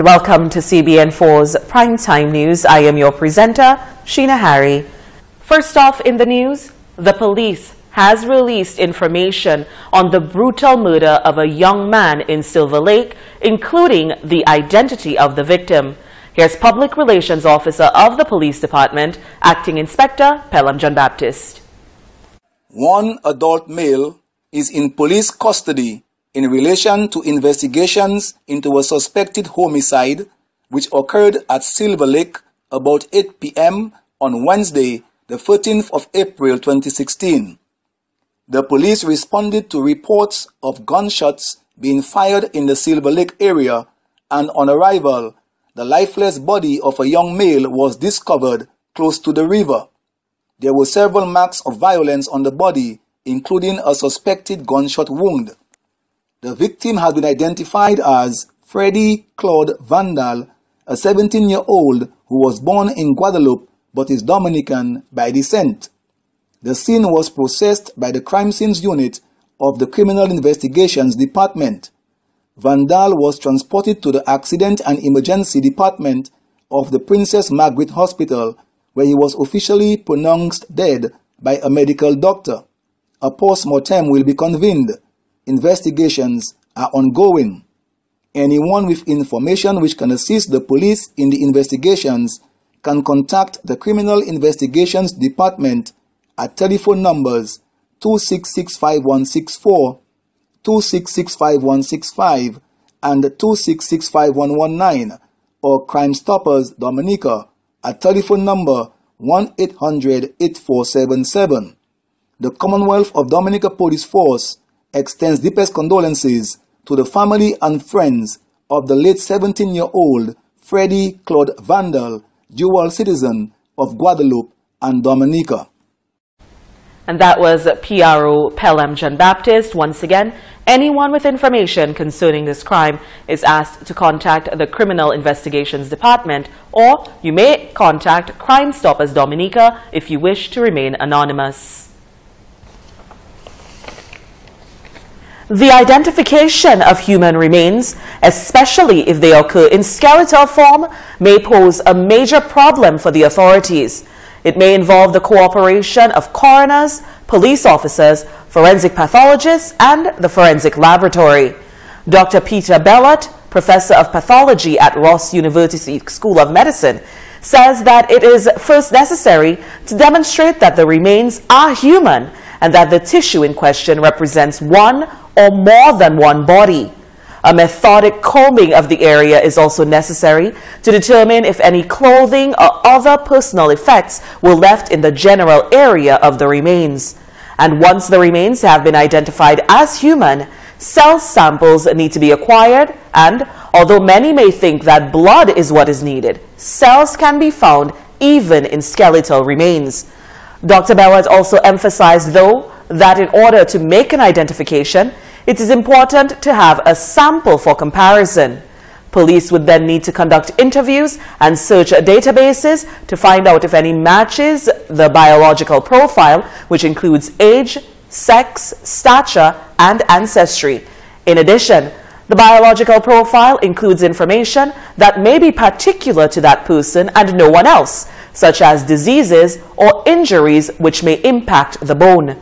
Welcome to CBN4's Primetime News. I am your presenter, Sheena Harry. First off in the news, the police has released information on the brutal murder of a young man in Silver Lake, including the identity of the victim. Here's Public Relations Officer of the Police Department, Acting Inspector Pelham John Baptist. One adult male is in police custody in relation to investigations into a suspected homicide which occurred at Silver Lake about 8 p.m. on Wednesday, the 13th of April 2016. The police responded to reports of gunshots being fired in the Silver Lake area, and on arrival, the lifeless body of a young male was discovered close to the river. There were several marks of violence on the body, including a suspected gunshot wound. The victim has been identified as Freddie Claude Vandal, a 17-year-old who was born in Guadeloupe but is Dominican by descent. The scene was processed by the Crime Scenes Unit of the Criminal Investigations Department. Vandal was transported to the Accident and Emergency Department of the Princess Margaret Hospital, where he was officially pronounced dead by a medical doctor. A post-mortem will be convened. Investigations are ongoing. Anyone with information which can assist the police in the investigations can contact the Criminal Investigations Department at telephone numbers 2665164, 2665165, and 2665119, or Crime Stoppers Dominica at telephone number 1-800-8477. The Commonwealth of Dominica Police Force extends deepest condolences to the family and friends of the late 17-year-old Freddie Claude Vandal, dual citizen of Guadeloupe and Dominica. And that was PRO Pelham John Baptist. Once again, anyone with information concerning this crime is asked to contact the Criminal Investigations Department, or you may contact Crime Stoppers Dominica if you wish to remain anonymous. The identification of human remains, especially if they occur in skeletal form, may pose a major problem for the authorities. It may involve the cooperation of coroners, police officers, forensic pathologists, and the forensic laboratory. Dr. Peter Bellot, professor of pathology at Ross University School of Medicine, says that it is first necessary to demonstrate that the remains are human and that the tissue in question represents one or more than one body. A methodic combing of the area is also necessary to determine if any clothing or other personal effects were left in the general area of the remains. And once the remains have been identified as human, cell samples need to be acquired, and although many may think that blood is what is needed, cells can be found even in skeletal remains. Dr. Bellot also emphasized, though, that in order to make an identification, it is important to have a sample for comparison. Police would then need to conduct interviews and search databases to find out if any matches the biological profile, which includes age, sex, stature, and ancestry. In addition, the biological profile includes information that may be particular to that person and no one else, such as diseases or injuries which may impact the bone.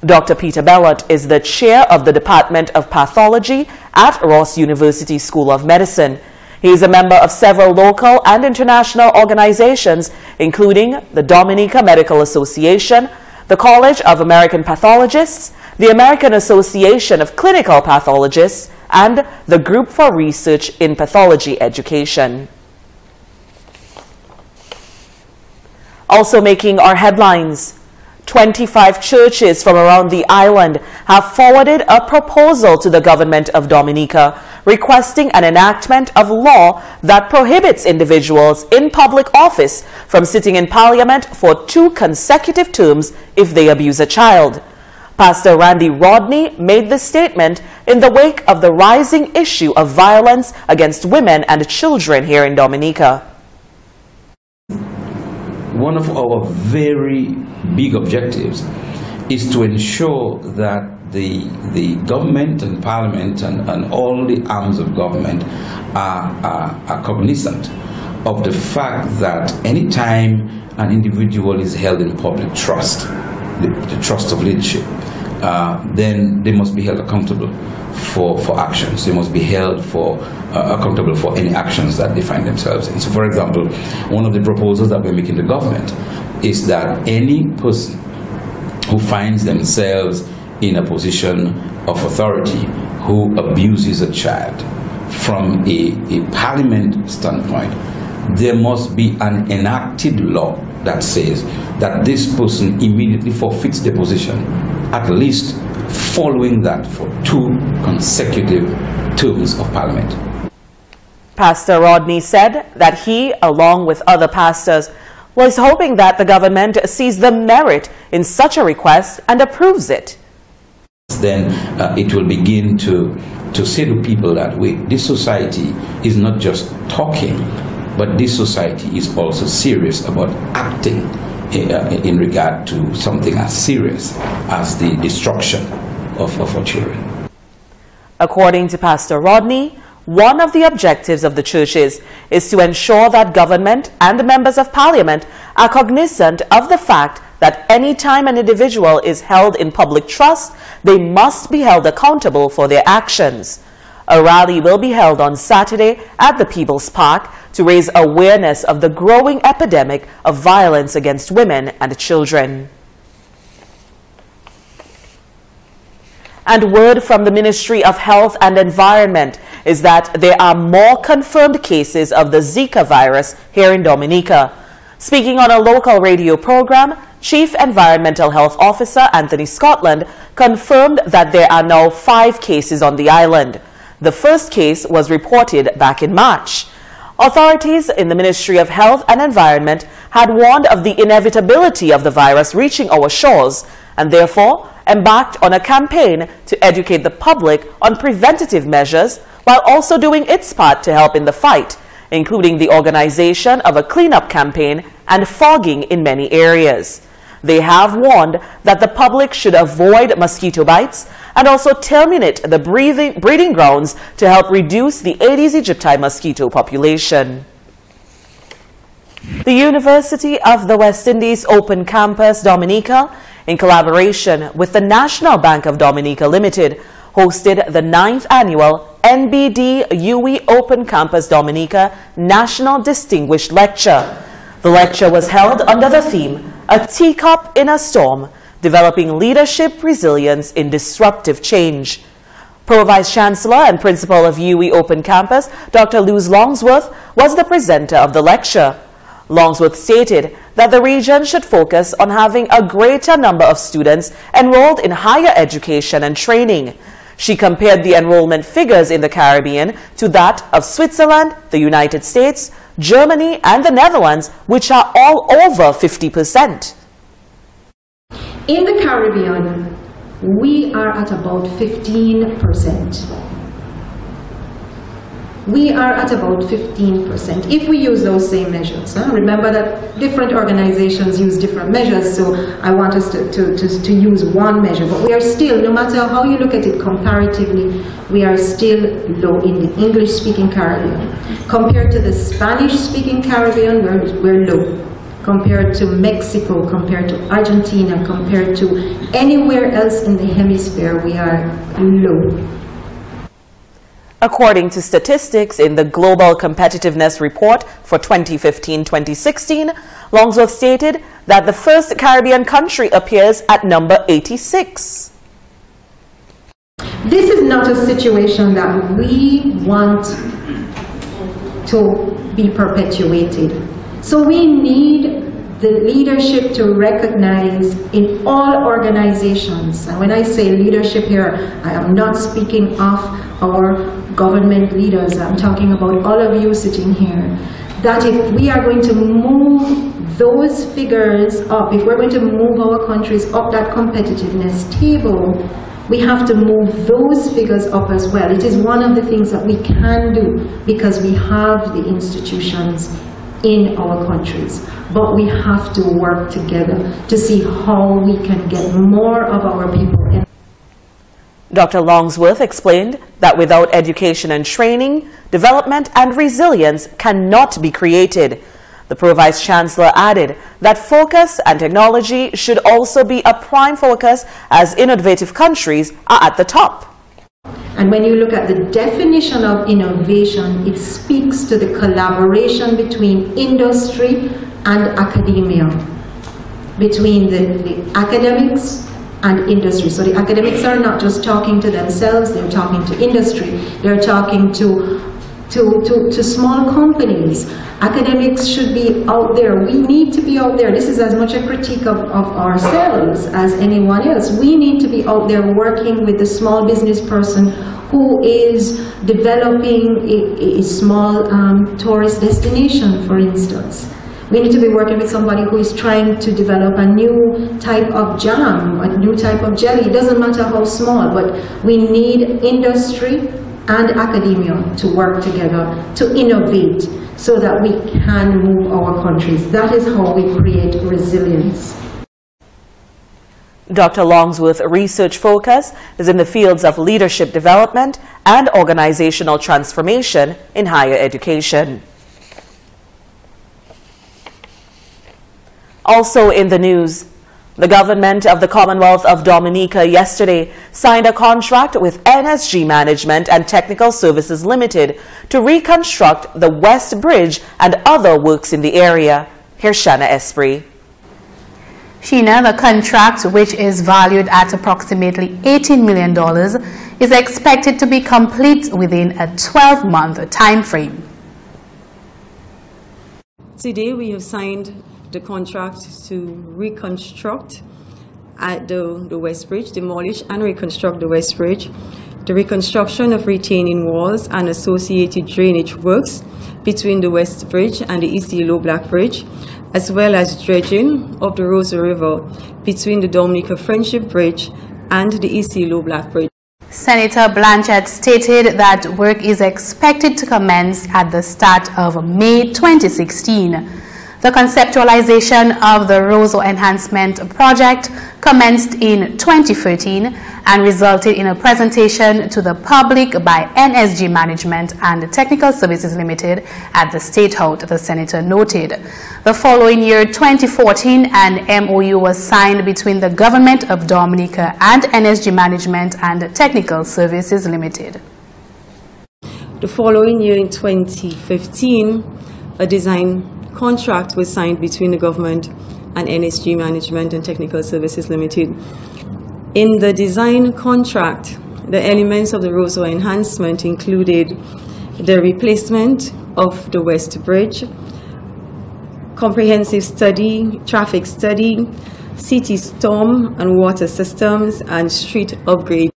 Dr. Peter Bellot is the chair of the Department of Pathology at Ross University School of Medicine. He is a member of several local and international organizations, including the Dominica Medical Association, the College of American Pathologists, the American Association of Clinical Pathologists, and the Group for Research in Pathology Education. Also making our headlines, 25 churches from around the island have forwarded a proposal to the government of Dominica requesting an enactment of law that prohibits individuals in public office from sitting in parliament for 2 consecutive terms if they abuse a child. Pastor Randy Rodney made this statement in the wake of the rising issue of violence against women and children here in Dominica. One of our very big objectives is to ensure that the government and parliament and all the arms of government are cognizant of the fact that any time an individual is held in public trust, the trust of leadership, then they must be held accountable for actions. They must be held accountable for any actions that they find themselves in. So, for example, one of the proposals that we're making to the government is that any person who finds themselves in a position of authority who abuses a child, from a parliament standpoint, there must be an enacted law that says that this person immediately forfeits their position, at least following that for 2 consecutive terms of parliament. Pastor Rodney said that he, along with other pastors, was hoping that the government sees the merit in such a request and approves it. Then it will begin to say to people that, wait, this society is not just talking, but this society is also serious about acting in regard to something as serious as the destruction of our children. According to Pastor Rodney, one of the objectives of the churches is to ensure that government and the members of parliament are cognizant of the fact that any time an individual is held in public trust, they must be held accountable for their actions. A rally will be held on Saturday at the People's Park to raise awareness of the growing epidemic of violence against women and children. And word from the Ministry of Health and Environment is that there are more confirmed cases of the Zika virus here in Dominica. Speaking on a local radio program, Chief Environmental Health Officer Anthony Scotland confirmed that there are now 5 cases on the island. The first case was reported back in March. Authorities in the Ministry of Health and Environment had warned of the inevitability of the virus reaching our shores and therefore embarked on a campaign to educate the public on preventative measures while also doing its part to help in the fight, including the organization of a cleanup campaign and fogging in many areas. They have warned that the public should avoid mosquito bites and also terminate the breeding grounds to help reduce the Aedes aegypti mosquito population. The University of the West Indies Open Campus Dominica, in collaboration with the National Bank of Dominica Limited, hosted the 9th annual NBD UE Open Campus Dominica National Distinguished Lecture. The lecture was held under the theme, A Teacup in a Storm, Developing Leadership Resilience in Disruptive Change. Pro-Vice Chancellor and Principal of UE Open Campus, Dr. Luz Longsworth, was the presenter of the lecture. Longsworth stated that the region should focus on having a greater number of students enrolled in higher education and training. She compared the enrollment figures in the Caribbean to that of Switzerland, the United States, Germany, and the Netherlands, which are all over 50%. In the Caribbean, we are at about 15%. We are at about 15% if we use those same measures. Remember that different organizations use different measures, so I want us to use one measure. But we are still, no matter how you look at it comparatively, we are still low in the English-speaking Caribbean. Compared to the Spanish-speaking Caribbean, we're low. Compared to Mexico, compared to Argentina, compared to anywhere else in the hemisphere, we are low. According to statistics in the Global Competitiveness Report for 2015-2016, Longsworth stated that the first Caribbean country appears at number 86. This is not a situation that we want to be perpetuated. So we need the leadership to recognize in all organizations, and when I say leadership here, I am not speaking of our government leaders, I'm talking about all of you sitting here, that if we are going to move those figures up, if we're going to move our countries up that competitiveness table, we have to move those figures up as well. It is one of the things that we can do because we have the institutions in our countries, but we have to work together to see how we can get more of our people in. Dr. Longsworth explained that without education and training, development and resilience cannot be created. The Pro-Vice-Chancellor added that focus and technology should also be a prime focus as innovative countries are at the top. And when you look at the definition of innovation, it speaks to the collaboration between industry and academia, between the academics and industry. So the academics are not just talking to themselves, they're talking to industry, they're talking to small companies. Academics should be out there. We need to be out there. This is as much a critique of ourselves as anyone else. We need to be out there working with the small business person who is developing a small tourist destination, for instance. We need to be working with somebody who is trying to develop a new type of jam, a new type of jelly. It doesn't matter how small, but we need industry and academia to work together to innovate so that we can move our countries. That is how we create resilience. Dr. Longsworth's research focus is in the fields of leadership development and organizational transformation in higher education. Also in the news, the government of the Commonwealth of Dominica yesterday signed a contract with NSG Management and Technical Services Limited to reconstruct the West Bridge and other works in the area. Here's Shanna Esprit. Sheena, the contract, which is valued at approximately $18 million, is expected to be complete within a 12-month time frame. Today we have signed the contract to reconstruct at the West Bridge, demolish and reconstruct the West Bridge, the reconstruction of retaining walls and associated drainage works between the West Bridge and the East Yellow Black Bridge, as well as dredging of the Rosa River between the Dominica Friendship Bridge and the East Yellow Black Bridge. Senator Blanchard stated that work is expected to commence at the start of May 2016. The conceptualization of the Roseau Enhancement Project commenced in 2013 and resulted in a presentation to the public by NSG Management and Technical Services Limited at the State House, the Senator noted. The following year, 2014, an MOU was signed between the Government of Dominica and NSG Management and Technical Services Limited. The following year, in 2015, a design contract was signed between the government and NSG Management and Technical Services Limited. In the design contract, the elements of the Roseau enhancement included the replacement of the West Bridge, comprehensive study, traffic study, city storm and water systems, and street upgrade.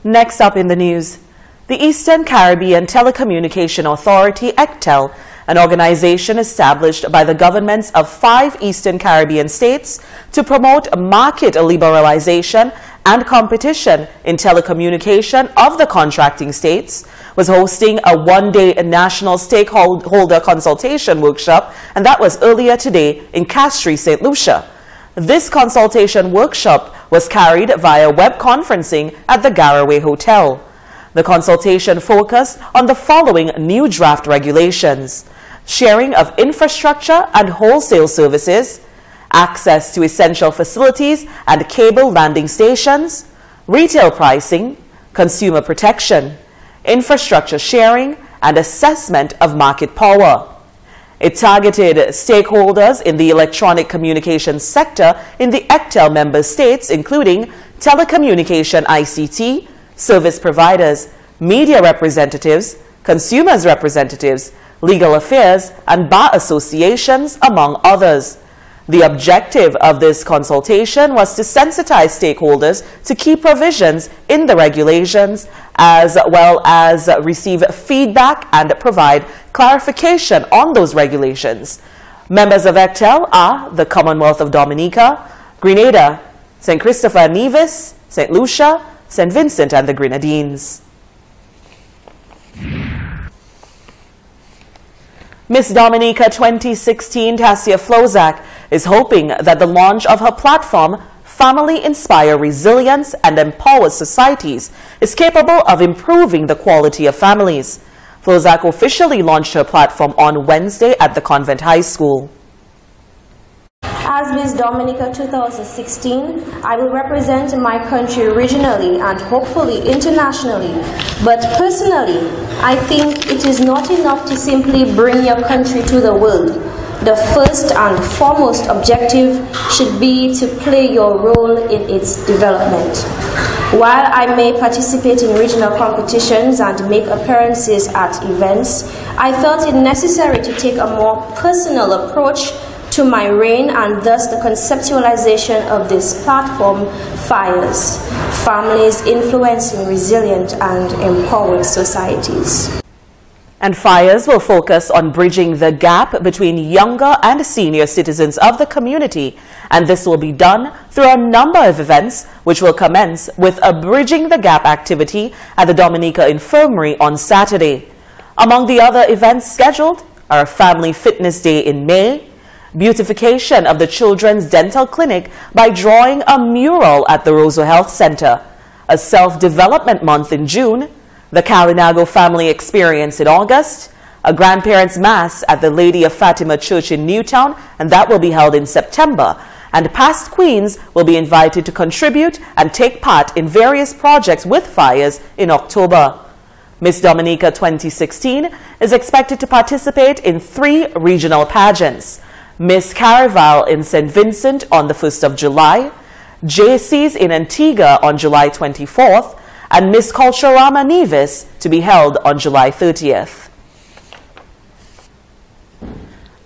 Next up in the news, the Eastern Caribbean Telecommunication Authority, ACTEL, an organization established by the governments of 5 Eastern Caribbean states to promote market liberalization and competition in telecommunication of the contracting states, was hosting a one-day national stakeholder consultation workshop, and that was earlier today in Castries, St. Lucia. This consultation workshop was carried via web conferencing at the Garaway Hotel. The consultation focused on the following new draft regulations: sharing of infrastructure and wholesale services, access to essential facilities and cable landing stations, retail pricing, consumer protection, infrastructure sharing, and assessment of market power. It targeted stakeholders in the electronic communications sector in the ACTEL member states, including telecommunication ICT, service providers, media representatives, consumers representatives, legal affairs, and bar associations, among others. The objective of this consultation was to sensitize stakeholders to key provisions in the regulations, as well as receive feedback and provide clarification on those regulations. Members of ACTEL are the Commonwealth of Dominica, Grenada, St. Christopher and Nevis, St. Lucia, St. Vincent and the Grenadines. Miss Dominica 2016, Tassia Flozak, is hoping that the launch of her platform, family-inspired resilience and empowered societies is capable of improving the quality of families. Flozak officially launched her platform on Wednesday at the Convent High School. As Miss Dominica 2016, I will represent my country regionally and hopefully internationally. But personally, I think it is not enough to simply bring your country to the world. The first and foremost objective should be to play your role in its development. While I may participate in regional competitions and make appearances at events, I felt it necessary to take a more personal approach to my reign, and thus the conceptualization of this platform, FIRES, Families Influencing Resilient and Empowered Societies. And FIRES will focus on bridging the gap between younger and senior citizens of the community, and this will be done through a number of events, which will commence with a Bridging the Gap activity at the Dominica Infirmary on Saturday. Among the other events scheduled are a Family Fitness Day in May, beautification of the Children's Dental Clinic by drawing a mural at the Roseau Health Center, a Self-Development Month in June, the Kalinago Family Experience in August, a Grandparents' Mass at the Lady of Fatima Church in Newtown, and that will be held in September, and past queens will be invited to contribute and take part in various projects with FIRES in October. Miss Dominica 2016 is expected to participate in 3 regional pageants: Miss Caraval in St. Vincent on the 1st of July, JC's in Antigua on July 24th, and Miss Culturama Nevis to be held on July 30th.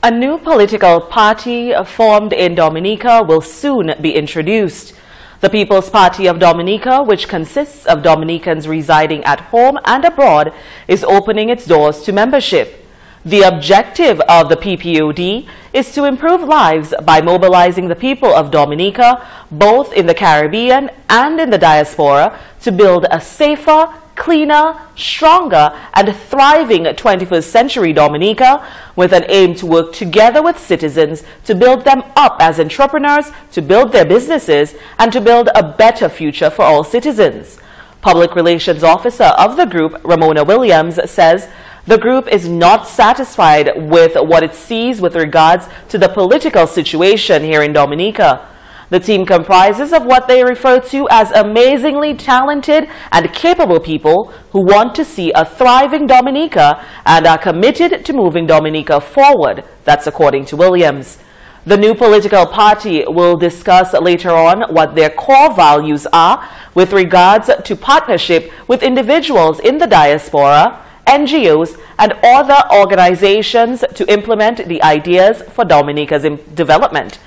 A new political party formed in Dominica will soon be introduced. The People's Party of Dominica, which consists of Dominicans residing at home and abroad, is opening its doors to membership. The objective of the PPOD is to improve lives by mobilizing the people of Dominica, both in the Caribbean and in the diaspora, to build a safer, cleaner, stronger, and thriving 21st century Dominica, with an aim to work together with citizens to build them up as entrepreneurs, to build their businesses, and to build a better future for all citizens. Public Relations Officer of the group, Ramona Williams, says the group is not satisfied with what it sees with regards to the political situation here in Dominica. The team comprises of what they refer to as amazingly talented and capable people who want to see a thriving Dominica and are committed to moving Dominica forward. That's according to Williams. The new political party will discuss later on what their core values are with regards to partnership with individuals in the diaspora, NGOs, and other organizations to implement the ideas for Dominica's development.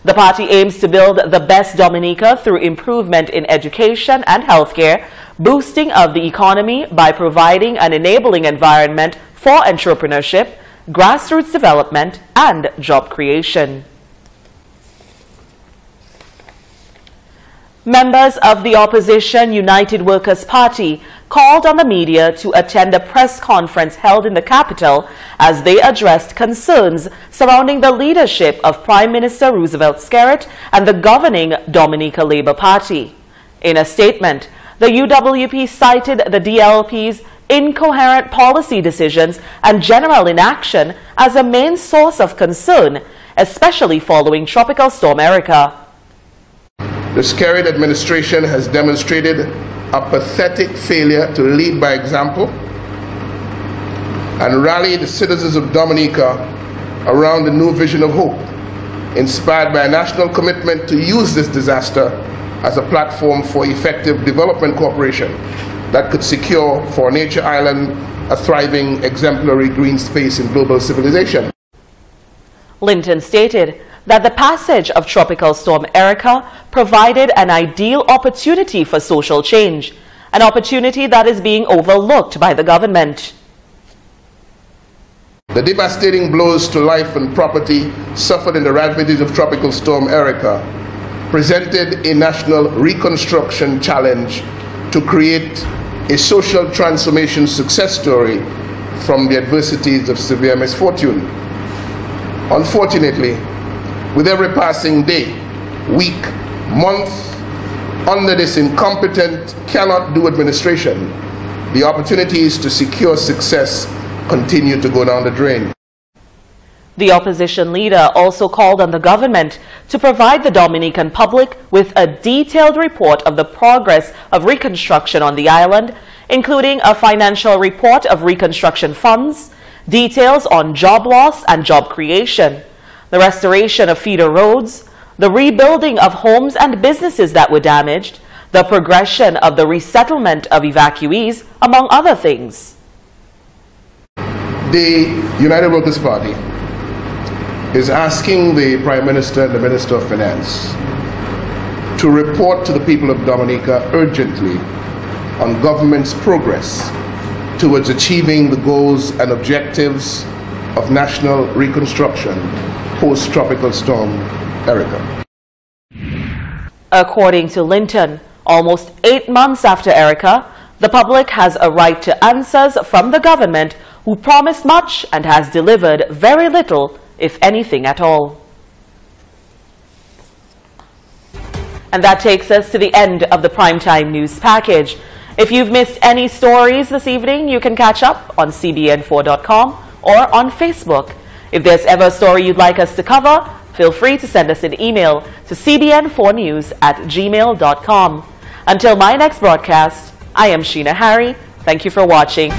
The party aims to build the best Dominica through improvement in education and healthcare, boosting of the economy by providing an enabling environment for entrepreneurship, grassroots development, and job creation. Members of the opposition United Workers' Party called on the media to attend a press conference held in the capital as they addressed concerns surrounding the leadership of Prime Minister Roosevelt Skerrit and the governing Dominica Labour Party. In a statement, the UWP cited the DLP's incoherent policy decisions and general inaction as a main source of concern, especially following Tropical Storm Erika. The Skerrit administration has demonstrated a pathetic failure to lead by example and rally the citizens of Dominica around a new vision of hope, inspired by a national commitment to use this disaster as a platform for effective development cooperation that could secure for Nature Island a thriving, exemplary green space in global civilization. Linton stated that the passage of Tropical Storm Erika provided an ideal opportunity for social change, an opportunity that is being overlooked by the government. The devastating blows to life and property suffered in the ravages of Tropical Storm Erika presented a national reconstruction challenge to create a social transformation success story from the adversities of severe misfortune. Unfortunately, with every passing day, week, month under this incompetent, cannot do administration, the opportunities to secure success continue to go down the drain. The opposition leader also called on the government to provide the Dominican public with a detailed report of the progress of reconstruction on the island, including a financial report of reconstruction funds, details on job loss and job creation, the restoration of feeder roads, the rebuilding of homes and businesses that were damaged, the progression of the resettlement of evacuees, among other things. The United Workers' Party is asking the Prime Minister and the Minister of Finance to report to the people of Dominica urgently on government's progress towards achieving the goals and objectives of national reconstruction post-Tropical Storm Erica. According to Linton, almost 8 months after Erica, the public has a right to answers from the government, who promised much and has delivered very little, if anything at all. And that takes us to the end of the Primetime News package. If you've missed any stories this evening, you can catch up on cbn4.com or on Facebook. If there's ever a story you'd like us to cover, feel free to send us an email to cbn4news@gmail.com. Until my next broadcast, I am Sheena Harry. Thank you for watching.